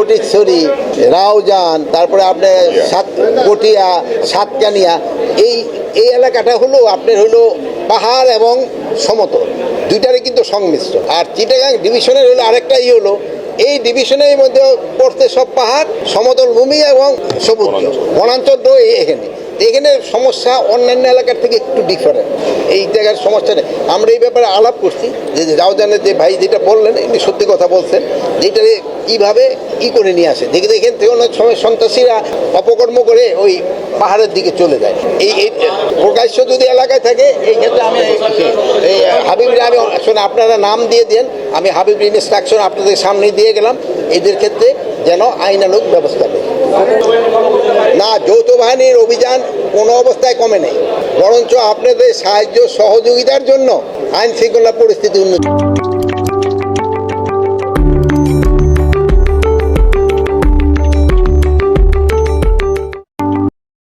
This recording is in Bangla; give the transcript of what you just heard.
ফটিকছড়ি, রাউজান, তারপরে আপনার সাতকটিয়া, সাতকানিয়া, এই এই এলাকাটা হলো আপনার হলো পাহাড় এবং সমতল দুইটারই কিন্তু সংমিশ্র। আর চিটাগাং ডিভিশনের হলো আরেকটাই হলো এই ডিভিশনের মধ্যে পড়তে সব পাহাড়, সমতল ভূমি এবং সবুজ বনাঞ্চল এখানে। এখানে সমস্যা অন্যান্য এলাকার থেকে একটু ডিফারেন্ট। এই জায়গার সমস্যা নেই। আমরা এই ব্যাপারে আলাপ করছি যে রাউজানের যে ভাই যেটা বললেন এমনি সত্যি কথা বলছেন, যেটা কীভাবে কী করে নিয়ে আসে দেখেন থেকে অনেক সময় সন্ত্রাসীরা অপকর্ম করে ওই পাহাড়ের দিকে চলে যায়। এই প্রকাশ্য যদি এলাকায় থাকে এই ক্ষেত্রে আমি এই হাবিবরা আমি শোনে আপনারা নাম দিয়ে দেন, আমি হাবিব ইনস্ট্রাকশন আপনাদের সামনে দিয়ে গেলাম এদের ক্ষেত্রে যেন আইনানুগ ব্যবস্থা নেই। না, যৌথ বাহিনীর অভিযান কোনো অবস্থায় কমে নেই, বরঞ্চ আপনাদের সাহায্য সহযোগিতার জন্য আইন শৃঙ্খলা পরিস্থিতি উন্নতি।